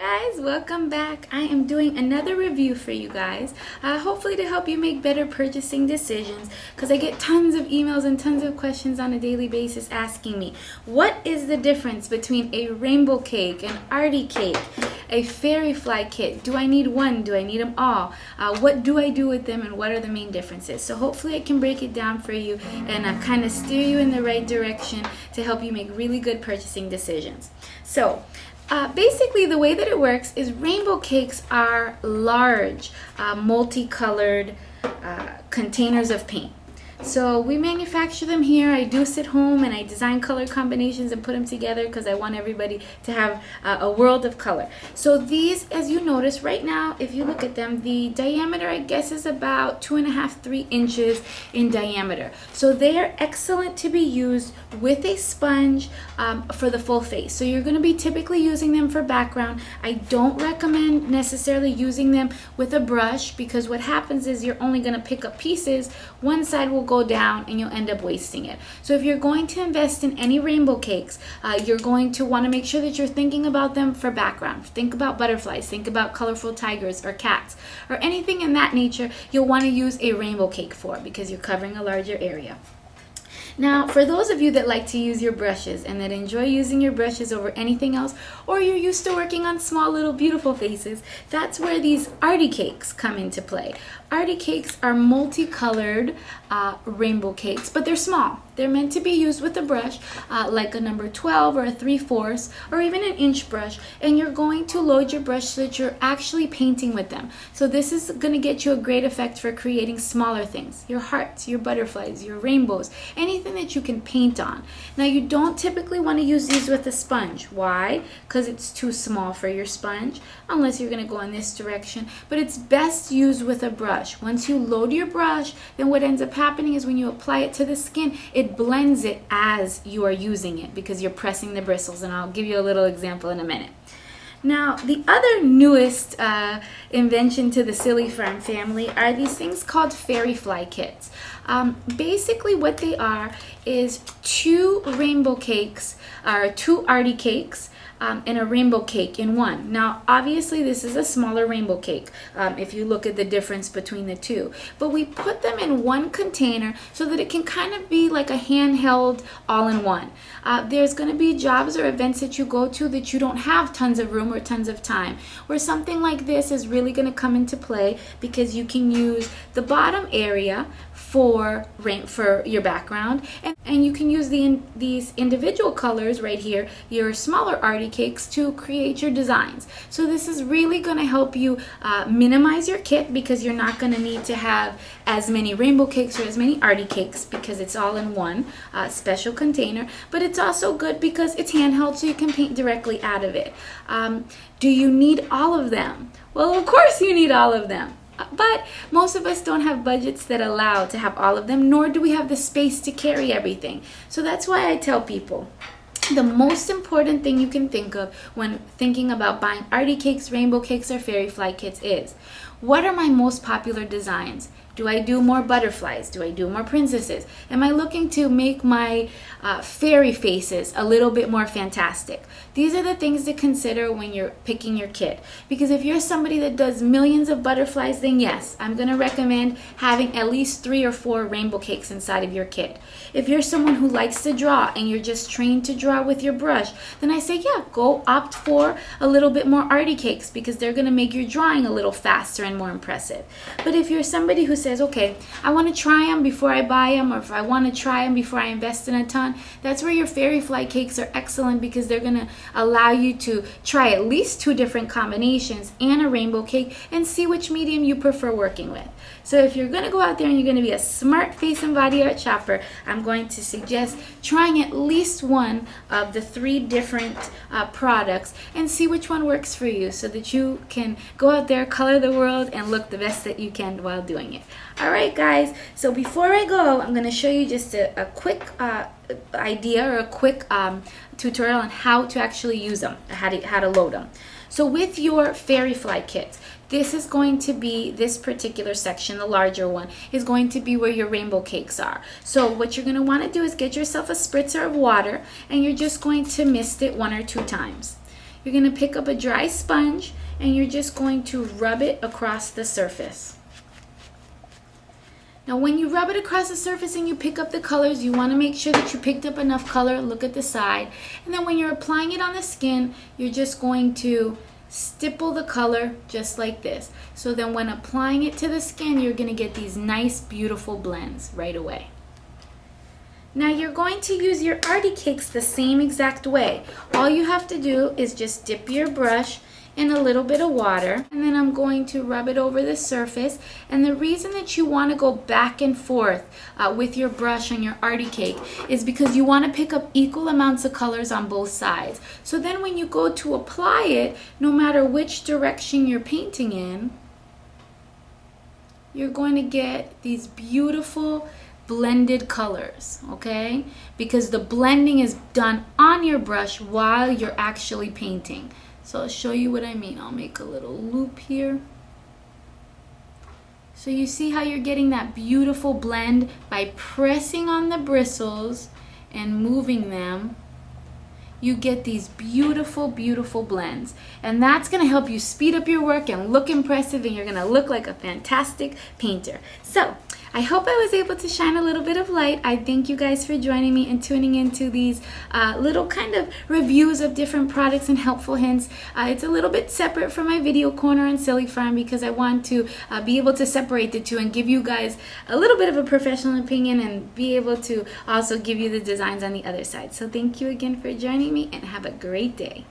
Guys, welcome back. I am doing another review for you guys, hopefully to help you make better purchasing decisions, because I get tons of emails and tons of questions on a daily basis asking me, what is the difference between a rainbow cake, an Arty cake, a Fairyfly kit? Do I need one? Do I need them all? What do I do with them, and what are the main differences? So hopefully I can break it down for you and kind of steer you in the right direction to help you make really good purchasing decisions. So basically, the way that it works is rainbow cakes are large, multicolored containers of paint. So we manufacture them here. I do sit home and I design color combinations and put them together because I want everybody to have a world of color. So these, as you notice right now, if you look at them, the diameter I guess is about 2.5 to 3 inches in diameter. So they are excellent to be used with a sponge for the full face. So you're going to be typically using them for background. I don't recommend necessarily using them with a brush, because what happens is you're only going to pick up pieces. One side will go down and you'll end up wasting it. So if you're going to invest in any rainbow cakes, you're going to want to make sure that you're thinking about them for background. Think about butterflies, think about colorful tigers or cats or anything in that nature. You'll want to use a rainbow cake for, because you're covering a larger area. Now, for those of you that like to use your brushes and that enjoy using your brushes over anything else, or you're used to working on small little beautiful faces, that's where these Arty cakes come into play. Arty cakes are multicolored rainbow cakes, but they're small. They're meant to be used with a brush like a number 12 or a 3/4 or even an inch brush, and you're going to load your brush so that you're actually painting with them. So this is going to get you a great effect for creating smaller things, your hearts, your butterflies, your rainbows, anything that you can paint on. Now, you don't typically want to use these with a sponge. Why? Because it's too small for your sponge, unless you're going to go in this direction, but it's best used with a brush. Once you load your brush, then what ends up happening is when you apply it to the skin, it blends it as you are using it, because you're pressing the bristles, and I'll give you a little example in a minute. Now, the other newest invention to the Silly Farm family are these things called Fairyfly kits. Basically what they are is 2 rainbow cakes, or 2 Arty cakes, and a rainbow cake in one. Now, obviously this is a smaller rainbow cake if you look at the difference between the two. But we put them in one container so that it can kind of be like a handheld all-in-one. There's going to be jobs or events that you go to that you don't have tons of room or tons of time, where something like this is really going to come into play, because you can use the bottom area for your background, and you can use these individual colors right here, your smaller Arty cakes, to create your designs. So this is really going to help you minimize your kit, because you're not going to need to have as many rainbow cakes or as many Arty cakes, because it's all in one special container. But it's also good because it's handheld, so you can paint directly out of it. Do you need all of them? Well, of course you need all of them. But most of us don't have budgets that allow to have all of them, nor do we have the space to carry everything. So that's why I tell people, the most important thing you can think of when thinking about buying Arty cakes, rainbow cakes, or Fairyfly kits is, what are my most popular designs? Do I do more butterflies? Do I do more princesses? Am I looking to make my fairy faces a little bit more fantastic? These are the things to consider when you're picking your kit. Because if you're somebody that does millions of butterflies, then yes, I'm going to recommend having at least 3 or 4 rainbow cakes inside of your kit. If you're someone who likes to draw and you're just trained to draw with your brush, then I say, yeah, go opt for a little bit more Arty cakes, because they're going to make your drawing a little faster and more impressive. But if you're somebody who says, okay, I want to try them before I buy them, or if I want to try them before I invest in a ton, that's where your Fairyfly cakes are excellent, because they're going to allow you to try at least 2 different combinations and a rainbow cake and see which medium you prefer working with. So if you're going to go out there and you're going to be a smart face and body art shopper, I'm going to suggest trying at least one of the 3 different products and see which one works for you, so that you can go out there, color the world, and look the best that you can while doing it. Alright guys, so before I go, I'm going to show you just a quick idea, or a quick tutorial on how to actually use them, how to load them. So with your Fairyfly kits, this is going to be, this particular section, the larger one, is going to be where your rainbow cakes are. So what you're going to want to do is get yourself a spritzer of water, and you're just going to mist it 1 or 2 times. you're going to pick up a dry sponge and you're just going to rub it across the surface. Now when you rub it across the surface and you pick up the colors, you want to make sure that you picked up enough color. Look at the side. And then when you're applying it on the skin, you're just going to stipple the color just like this. So then when applying it to the skin, you're going to get these nice, beautiful blends right away. Now you're going to use your Arty Cakes the same exact way. All you have to do is just dip your brush in a little bit of water, and then I'm going to rub it over the surface. And the reason that you want to go back and forth with your brush on your Arty Cake is because you want to pick up equal amounts of colors on both sides. So then when you go to apply it, no matter which direction you're painting in, you're going to get these beautiful blended colors, okay? Because the blending is done on your brush while you're actually painting. So I'll show you what I mean. I'll make a little loop here. So you see how you're getting that beautiful blend by pressing on the bristles and moving them. You get these beautiful, beautiful blends. And that's going to help you speed up your work and look impressive, and you're going to look like a fantastic painter. So I hope I was able to shine a little bit of light. I thank you guys for joining me and tuning into these little kind of reviews of different products and helpful hints. It's a little bit separate from my video corner and Silly Farm because I want to be able to separate the two and give you guys a little bit of a professional opinion and be able to also give you the designs on the other side. So thank you again for joining me and have a great day.